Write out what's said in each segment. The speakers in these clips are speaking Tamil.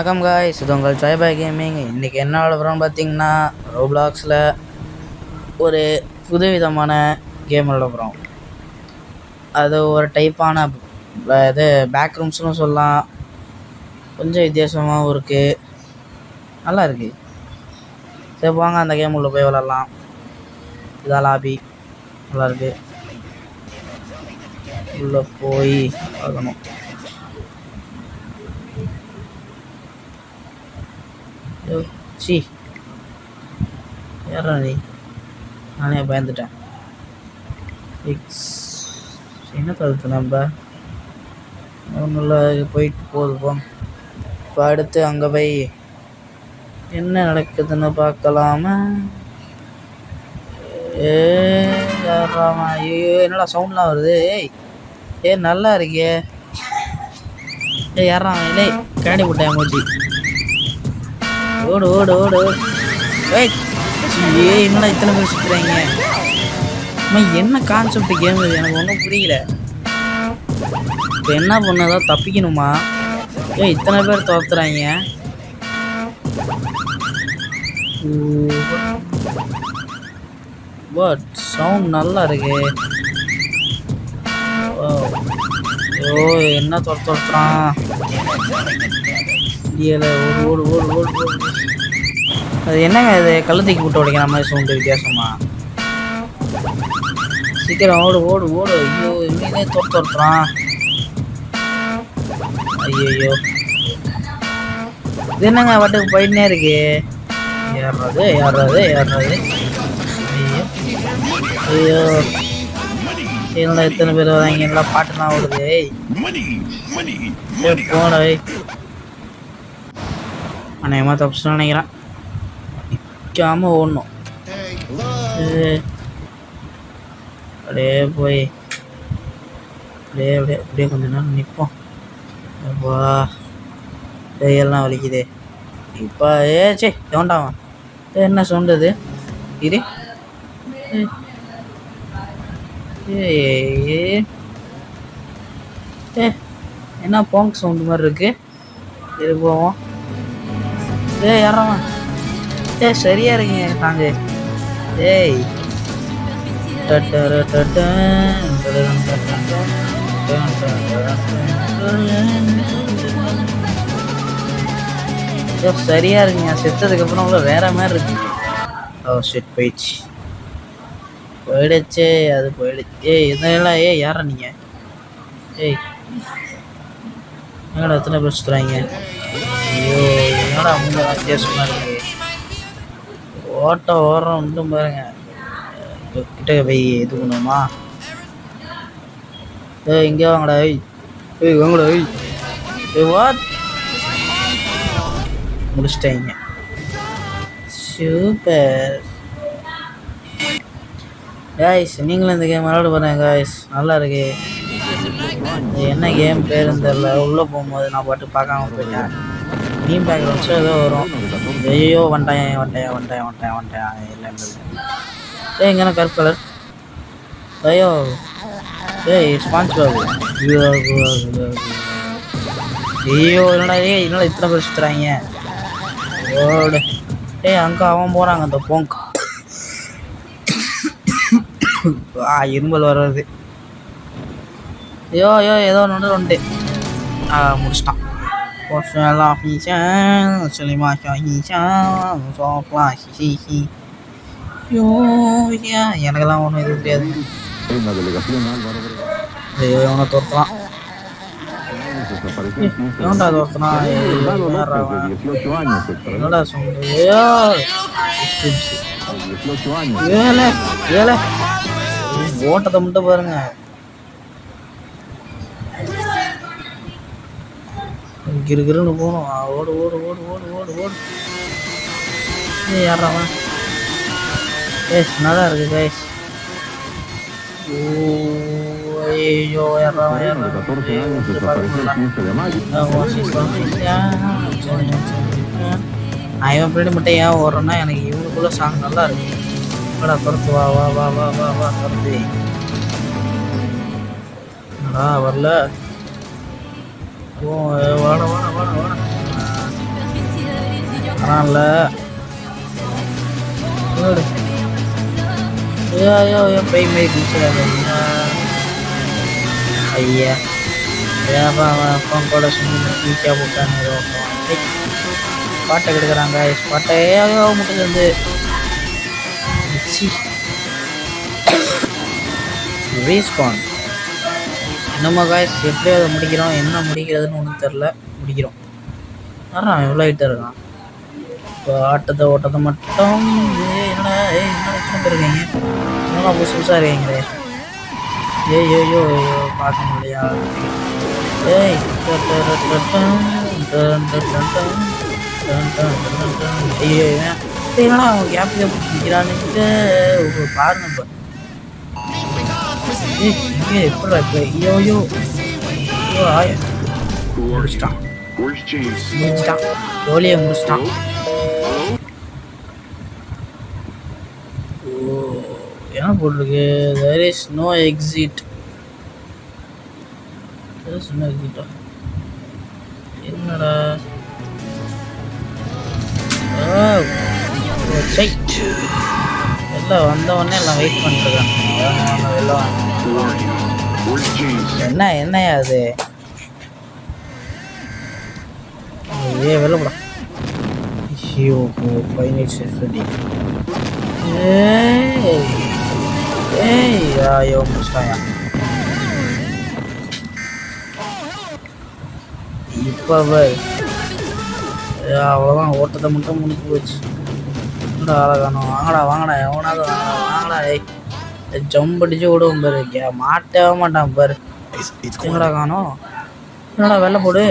வணக்கம் காய்ஸ், இது உங்கள் சாய்பாய் கேமிங். இன்றைக்கி என்ன விளாடுறோம்னு பார்த்தீங்கன்னா ரோப்ளாக்ஸில் ஒரு புதுவிதமான கேம் விளாடுறோம். அது ஒரு டைப்பான இது பேக் ரூம்ஸ்னு சொல்லலாம். கொஞ்சம் வித்தியாசமாகவும் இருக்குது, நல்லா இருக்குது. சரி வாங்க அந்த கேம் உள்ளே போய் விளாட்லாம். இதான் லாபி, நல்லாயிருக்கு. உள்ளே போய் பார்க்கணும். சி யாரா நீ? நானே பயந்துட்டேன். என்ன தடுத்து நம்ம ஒன்றும் போயிட்டு போகுது போங்க. இப்போ அடுத்து அங்கே போய் என்ன நடக்குதுன்னு பார்க்கலாமா? யாராமா? ஐயோ என்னடா சவுண்ட்லாம் வருது. நல்லா இருக்கே. யாரா இல்லை கேடி போட்டேன் மூச்சு. ஓடு ஓடு ஓடு ஓடு. என்னடா இத்தனை பேர் சுற்றுறாங்க? என்ன கான்செப்ட் கேம் இது? எனக்கு ஒன்றும் புரியல. இப்போ என்ன பண்ணதான் தப்பிக்கணுமா? இத்தனை பேர் துரத்துறாங்க. பட் சவுண்ட் நல்லா இருக்கு. ஓ என்ன துரத்துறான்? ஓடு ஓடு ஓடு ஓடு. அது என்னங்க இது? கழுத்தைக்கு போட்டு உடைக்கிற மாதிரி சவுண்டு வித்தியாசமா. சீக்கிரம் ஓடு ஓடு ஓடு. ஐயோ இன்னே துரத்துறான். ஐயோ இது என்னங்க வாட்டுக்கு போயிட்டே இருக்கு. ஏறாது ஏறாது ஏறாது. ஐயோ என்னடா எத்தனை பேர் வராங்க? எல்லாம் பாட்டுலாம் ஓடுது. போன அநேகமாக தப்பிச்சுன்னு நினைக்கிறேன். நிற்காம ஓடணும். அப்படியே போய் அப்படியே அப்படியே அப்படியே கொஞ்ச நேரம் நிற்போம். அப்பா கையெல்லாம் வலிக்குது. இப்போ சே வேண்டாமா? என்ன சொன்னது இது? என்ன பாங்க் சவுண்டு மாதிரி இருக்கு. இது போவோம். யாராமா? சரியா இருக்கீங்க நாங்க. சரியா இருக்குங்க. செத்ததுக்கு அப்புறம் உள்ள வேற மாதிரி இருக்கு. ஓ ஷிட் போயிடுச்சு. போயிடுச்சே அது போயிடுச்சு. இதெல்லாம் யாரா நீங்க? என்னடா எத்தனை பேர் சுற்றுறாங்க? ஐயோ என்னடா அவங்க வித்தியாசமா இருக்கு. ஓட்டம் ஓடுறோம் இன்னும் பாருங்க. கிட்ட போய் இது பண்ணுவோமா? இங்கே வாங்கடா. வாங்கடா. வாட் முடிச்சிட்டாங்க. சூப்பர் காய்ஸ், நீங்களும் இந்த கேம் விளையாட போகிறேன் காய்ஸ். நல்லா இருக்கு. என்ன கேம் பேருன்னு தெரில. உள்ளே போகும்போது நான் பாட்டு பார்க்காம போயிட்டேன். மீன் பேக்ரவுண்ட்ஸும் ஏதோ வரும். ஐயோ வந்துட்டேன் வந்துட்டேன் வந்துட்டேன் வந்துட்டேன் வந்துட்டேன். இல்லை இல்லை எங்கன்னா கருப்பு கலர். ஐயோ ஸ்பான்ஸ் பாபு. ஐயோ என்னடா என்னடா இத்தனை பேர் சுற்றுறாங்க? ஓடு. அங்கே அவன் போகிறாங்க அந்த போங்க். இரும்பல் வர்றது. ஐயோ ஏதோ ஒன்று முடிச்சிட்டான். எனக்கெல்லாம் ஒன்றும் இது தெரியாது. ஐயோ எவனை துரத்தலாம். எவன்டா துரத்தலாம்? என்னடா சொன்னது? ஏழை ஏழை ஓட்டத்தை மட்டும் பாருங்க. கிருகிருன்னு போகணும். ஓடு ஓடு ஓடு ஓடு ஓடு ஓடு. யாராவா? நல்லா இருக்கு கைஸ். ஐயோ யாராவா? நான் இவன் பின்னாடி மட்டும் ஏன் ஓடுறேன்னா எனக்கு இவனுக்குள்ள சாங் நல்லா இருக்கு. துரத்து வா வா வா வா வா வா துரத்து. வரல. வாட வாட வாட வாட. வரான்ல ஐயோ பை மை குடிச்சிடாதீங்க ஐயா ஏப்பா அவன் ஃபோன் கூட சும்மா ஈஸியாக போட்டான்னு ஸ்பாட்டை கெடுக்கிறாங்க ஸ்பாட்டை ஐயோ முட்டையிலேருந்து ரீஸ்பான் நம்ம காய்ஸ் எப்படியோ அதை முடிக்கிறோம் என்ன முடிக்கிறதுன்னு ஒன்றும் தெரில முடிக்கிறோம் ஆனால் எவ்வளோ ஆகிட்டே இருக்கான் இப்போ ஆட்டத்தை ஓட்டத்தை மட்டும் என்ன எத்தனை பேர் இருக்கீங்க என்னெல்லாம் புதுசு புதுசாக இருக்கீங்களே ஐயோ பார்க்க முடியா ஏய் ஐயோ என்னடா அவன் கேப்ல நிற்கிறான்னுட்டு பாருங்க இப்போ எப்படா இப்போ ஐயோ முடிச்சிட்டான் கோலியை முடிச்சிட்டான் என்ன போட்டிருக்கு there is no exit என்னடா எல்லாம் வந்தவொடனே எல்லாம் வெயிட் பண்ணிட்டுருக்காங்க என்னையா அது வெளிலப்படா ஐயோ 5 minutes ரெடி ஐயோ முடிச்சிட்டாயா இப்போ அவ்வளோதான் ஓட்டத்தை மட்டும் முடிச்சு போச்சு அழகானோ வாங்கடா எவனாவது வாங்கடா ஜம்ப் அடிச்சு விடுவோம் பாரு மாட்டவே மாட்டான் பாரு எங்கடா காணோம் என்னடா வெள்ளை போடு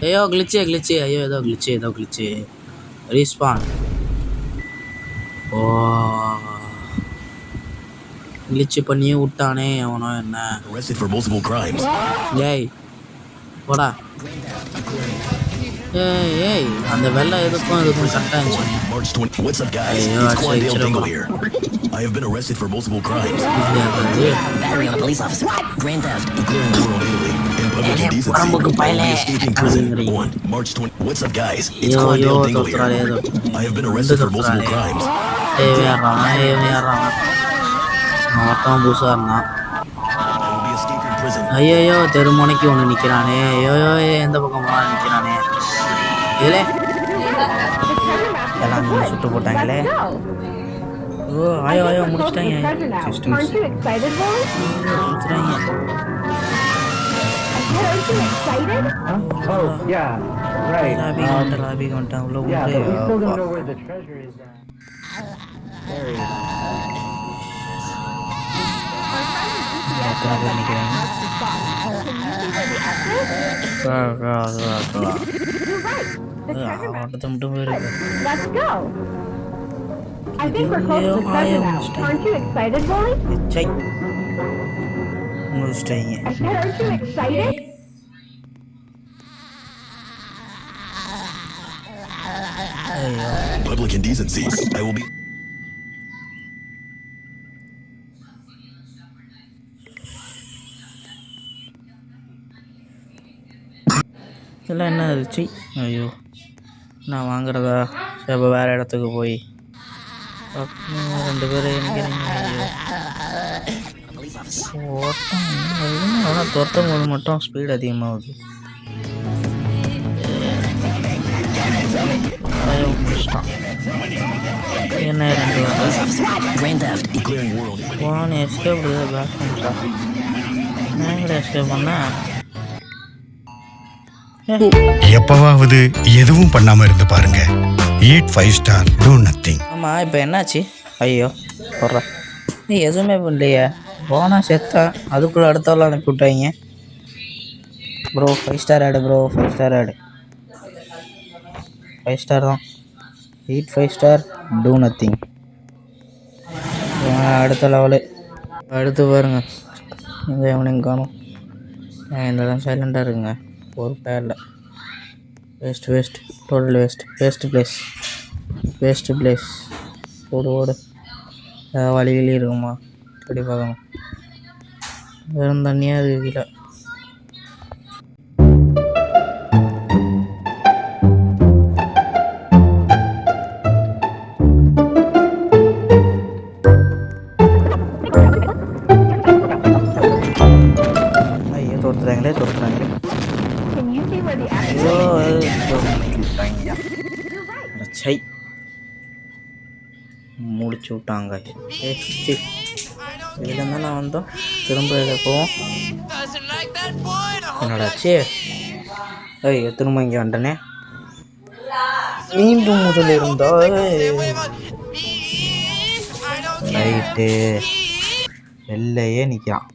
ஐயோ கிளிச்சு ஐயோ ஏதோ கிளிச்சு ரீஸ்பான் ஓ கிளிச்சு பண்ணியே விட்டானே அவனோ என்ன ஏய் போடா ஏய் அந்த வெள்ளை எதுக்கும் கரெக்டாக இருந்துச்சு I have been arrested for multiple crimes. Battery on a police officer. Grand theft. Declaring war on Italy. In public indecency. I will be escaping prison. On March 20. What's up, guys? It's Quandale Dingle here. I have been arrested for multiple crimes. I will be escaping prison. ஐயோ தெருமுனைக்கு ஒன்று நிற்கிறானே ஐயோ எந்த பக்கம் போனால் நிற்கிறானே இதில் எல்லாம் சுட்டு போட்டாங்களே ஓ ஆயோ முடிச்சிட்டாங்க லாபிக்கு வந்துட்டான் உள்ள எத்தனை பேர் நிற்கிறாங்க ஓட்டத்தை மட்டும் போயிருக்கு I think we're close to the treasure now. Aren't you excited, Wally? I said, aren't you excited? Public indecency. I will be. இதெல்லாம் என்ன ஆச்சு ஐயோ நான் வாங்குறதா இப்போ வேறு இடத்துக்கு போய் ரெண்டு பேரும் ஓட்டம் ஆனால் துரத்தும் போது மட்டும் ஸ்பீடு அதிகமாகுது என்ன போன எஸ்கேப் பேக் பண்ணிட்டா நான் எஸ்கேப் பண்ண எப்பவாவது எதுவும் பண்ணாம இருந்து பாருங்க. eat 5 star do nothing. ஆமா இப்போ என்னாச்சு ஐயோ போடுற நீ எதுவுமே பண்ணலையே போனா செத்தா அதுக்குள்ள அடுத்தவெல்லாம் அனுப்பி விட்டாங்க ப்ரோ 5 ஸ்டார் ஆடு ப்ரோ 5 ஸ்டார் ஆடு 5 ஸ்டார் தான் eat 5 ஸ்டார் do nothing. அடுத்த லெவலு அடுத்து பாருங்க இங்கே எவனையும் காணும் இந்த இடம் சைலண்டாக இருக்குங்க ஒரு பேரில் வேஸ்ட் டோட்டல் வேஸ்ட் பிளேஸ் ஓடு ஏதாவது வழிகளே இருக்குமா தேடி பார்க்கணும். வெறும் தண்ணியாக இருக்குது கீழே. ஐயோ துரத்துறாங்களே. ஐயோ விட்டாங்க. சை முடிச்சு விட்டாங்க. இதில் இருந்தால் நான் வந்தோம். திரும்ப இதில் போவோம். என்னடாச்சு? ஐயோ திரும்ப இங்கே வந்துட்டனே. மீண்டும் முதல் இருந்தா ரைட்டு வெள்ளையே நிற்கிறான்.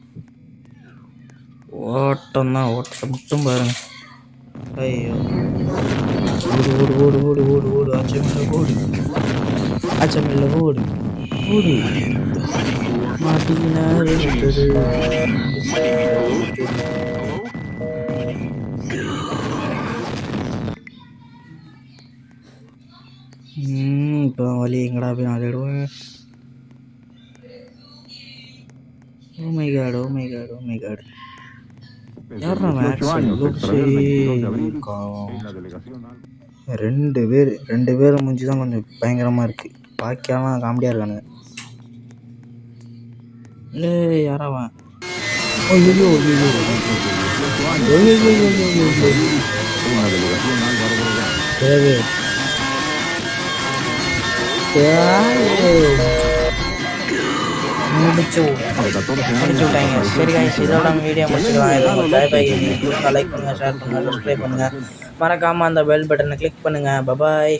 ஓட்டம் தான், ஓட்டத்தை மட்டும் பாருங்க. ஐயோ ஓடு ஓடு ஓடு ஓடு ஓடு ஓடு அச்சமில்ல ஓடு, அச்சமில்ல ஓடு ஓடு. மாட்டினாரு இப்போ வழி எங்கடா போய் நான் தேடுவேன். Oh my God, oh my God, oh my God. ரெண்டு பேரும் மூஞ்சி தான் கொஞ்சம் பயங்கரமாக இருக்குது. பாக்கியெல்லாம் காமெடியாக இருக்கானுங்க. யாராவன்? முடிச்சு விட்டாங்க. சரி guys, இதோட வீடியோ முடிச்சுக்கலாம். லைக் பண்ணுங்கள், ஷேர் பண்ணுங்கள், சப்ஸ்கிரைப் பண்ணுங்கள். மறக்காமல் அந்த பெல் பட்டனை கிளிக் பண்ணுங்கள். பாய்.